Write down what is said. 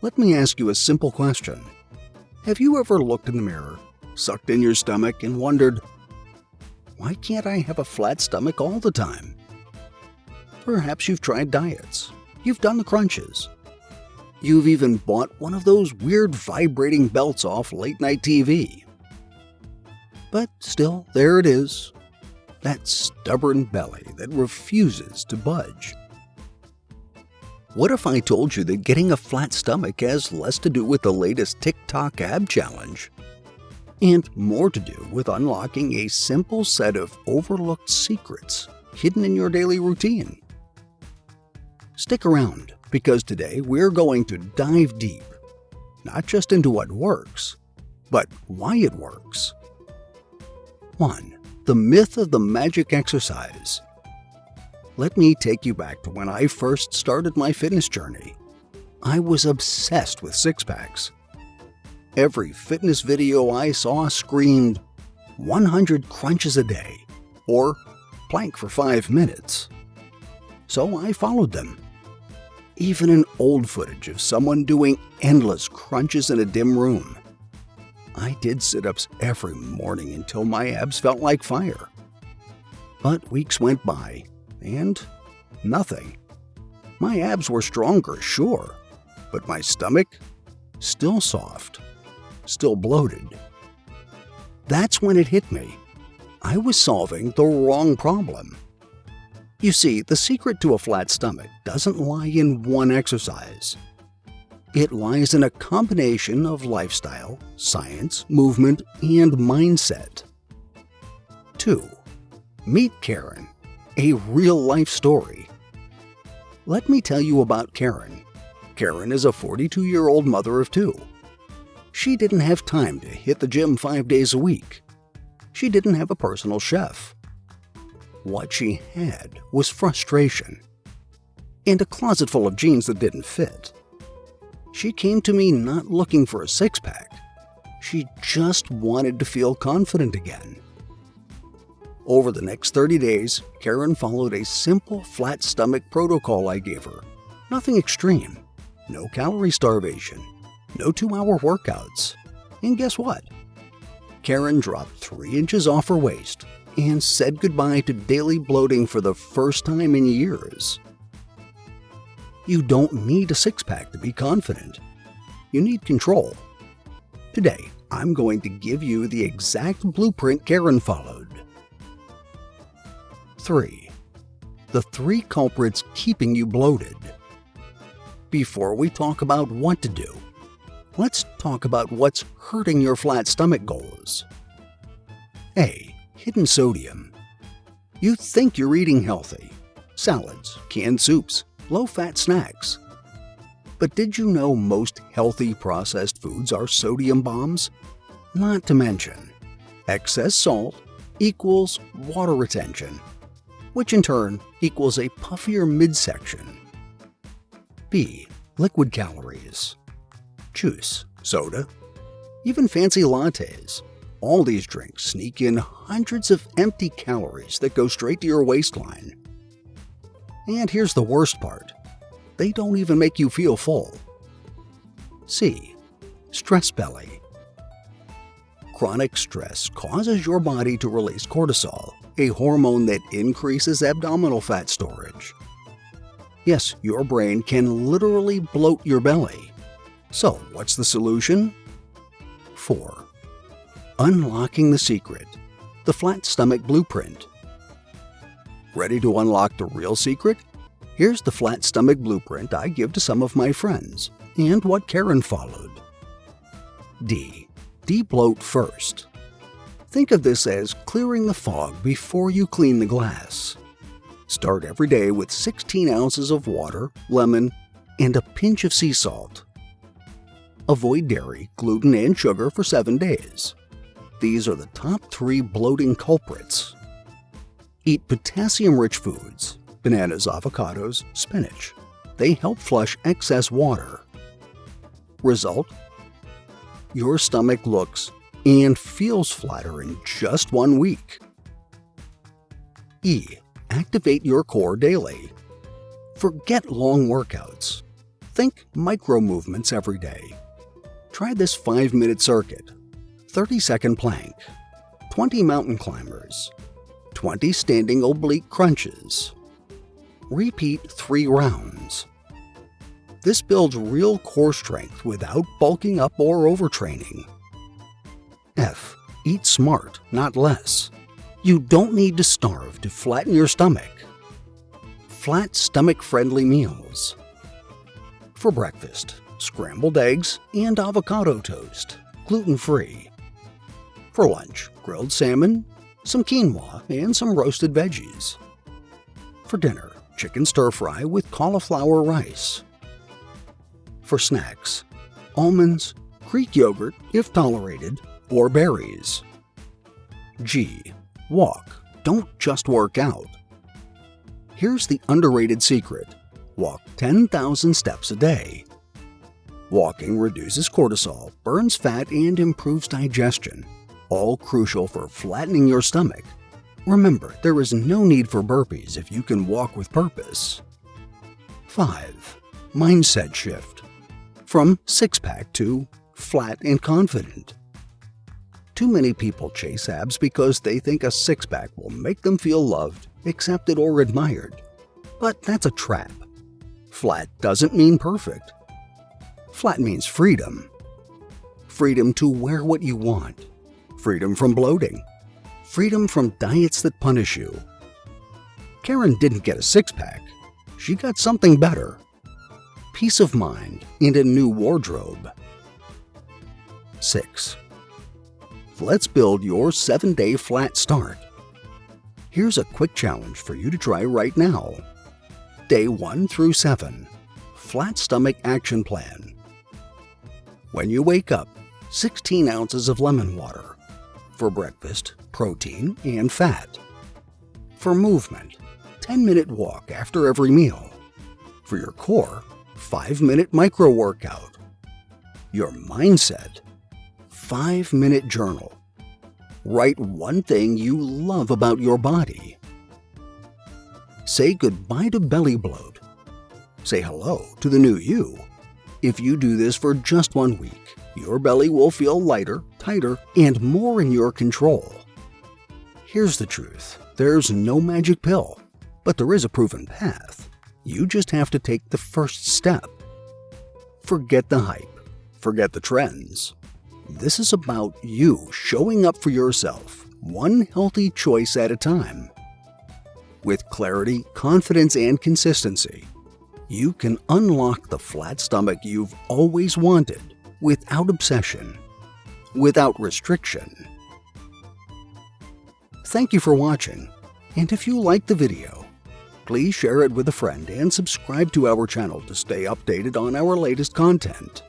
Let me ask you a simple question. Have you ever looked in the mirror, sucked in your stomach, and wondered, why can't I have a flat stomach all the time? Perhaps you've tried diets. You've done the crunches. You've even bought one of those weird vibrating belts off late-night TV. But still, there it is. That stubborn belly that refuses to budge. What if I told you that getting a flat stomach has less to do with the latest TikTok ab challenge and more to do with unlocking a simple set of overlooked secrets hidden in your daily routine? Stick around, because today we're going to dive deep, not just into what works, but why it works. 1. The myth of the magic exercise. Let me take you back to when I first started my fitness journey. I was obsessed with six-packs. Every fitness video I saw screamed 100 crunches a day or plank for 5 minutes. So I followed them. Even in old footage of someone doing endless crunches in a dim room. I did sit-ups every morning until my abs felt like fire. But weeks went by, and nothing. My abs were stronger, sure, but my stomach, still soft, still bloated. That's when it hit me. I was solving the wrong problem. You see, the secret to a flat stomach doesn't lie in one exercise. It lies in a combination of lifestyle, science, movement, and mindset. 2. Meet Karen, a real-life story. Let me tell you about Karen. Karen is a 42-year-old mother of 2. She didn't have time to hit the gym 5 days a week. She didn't have a personal chef. What she had was frustration and a closet full of jeans that didn't fit. She came to me not looking for a six-pack. She just wanted to feel confident again. Over the next 30 days, Karen followed a simple flat stomach protocol I gave her. Nothing extreme, no calorie starvation, no 2-hour workouts. And guess what? Karen dropped 3 inches off her waist and said goodbye to daily bloating for the first time in years. You don't need a six-pack to be confident. You need control. Today, I'm going to give you the exact blueprint Karen followed. 3. The 3 culprits keeping you bloated. Before we talk about what to do, let's talk about what's hurting your flat stomach goals. A. Hidden sodium. You think you're eating healthy. Salads, canned soups, low-fat snacks. But did you know most healthy processed foods are sodium bombs? Not to mention, excess salt equals water retention, which in turn equals a puffier midsection. B. Liquid calories. Juice, soda, even fancy lattes. All these drinks sneak in hundreds of empty calories that go straight to your waistline. And here's the worst part. They don't even make you feel full. C. Stress belly. Chronic stress causes your body to release cortisol, a hormone that increases abdominal fat storage. Yes, your brain can literally bloat your belly. So, what's the solution? 4. Unlocking the secret. The flat stomach blueprint. Ready to unlock the real secret? Here's the flat stomach blueprint I give to some of my friends, and what Karen followed. D. De-bloat first. Think of this as clearing the fog before you clean the glass. Start every day with 16 ounces of water, lemon, and a pinch of sea salt. Avoid dairy, gluten, and sugar for 7 days. These are the top 3 bloating culprits. Eat potassium-rich foods, bananas, avocados, spinach. They help flush excess water. Result? Your stomach looks and feels flatter in just 1 week. E. Activate your core daily. Forget long workouts. Think micro movements every day. Try this 5-minute circuit, 30-second plank, 20 mountain climbers, 20 standing oblique crunches. Repeat 3 rounds. This builds real core strength without bulking up or overtraining. F. Eat smart, not less. You don't need to starve to flatten your stomach. Flat stomach-friendly meals. For breakfast, scrambled eggs and avocado toast, gluten-free. For lunch, grilled salmon, some quinoa, and some roasted veggies. For dinner, chicken stir-fry with cauliflower rice. For snacks, almonds, Greek yogurt if tolerated, or berries. G. Walk, don't just work out. Here's the underrated secret. Walk 10,000 steps a day. Walking reduces cortisol, burns fat, and improves digestion, all crucial for flattening your stomach. Remember, there is no need for burpees if you can walk with purpose. 5. Mindset shift. From six-pack to flat and confident. Too many people chase abs because they think a six-pack will make them feel loved, accepted, or admired. But that's a trap. Flat doesn't mean perfect. Flat means freedom. Freedom to wear what you want. Freedom from bloating. Freedom from diets that punish you. Karen didn't get a six-pack. She got something better. Peace of mind and a new wardrobe. 6. Let's build your 7-day flat start. Here's a quick challenge for you to try right now. Day 1 through 7. Flat stomach action plan. When you wake up, 16 ounces of lemon water. For breakfast, protein and fat. For movement, 10-minute walk after every meal. For your core, 5-minute micro workout. Your mindset, 5-minute journal. Write one thing you love about your body. Say goodbye to belly bloat. Say hello to the new you. If you do this for just 1 week, your belly will feel lighter, tighter, and more in your control. Here's the truth. There's no magic pill, but there is a proven path. You just have to take the first step. Forget the hype. Forget the trends. This is about you showing up for yourself, one healthy choice at a time. With clarity, confidence, and consistency, you can unlock the flat stomach you've always wanted without obsession, without restriction. Thank you for watching, and if you liked the video, please share it with a friend and subscribe to our channel to stay updated on our latest content.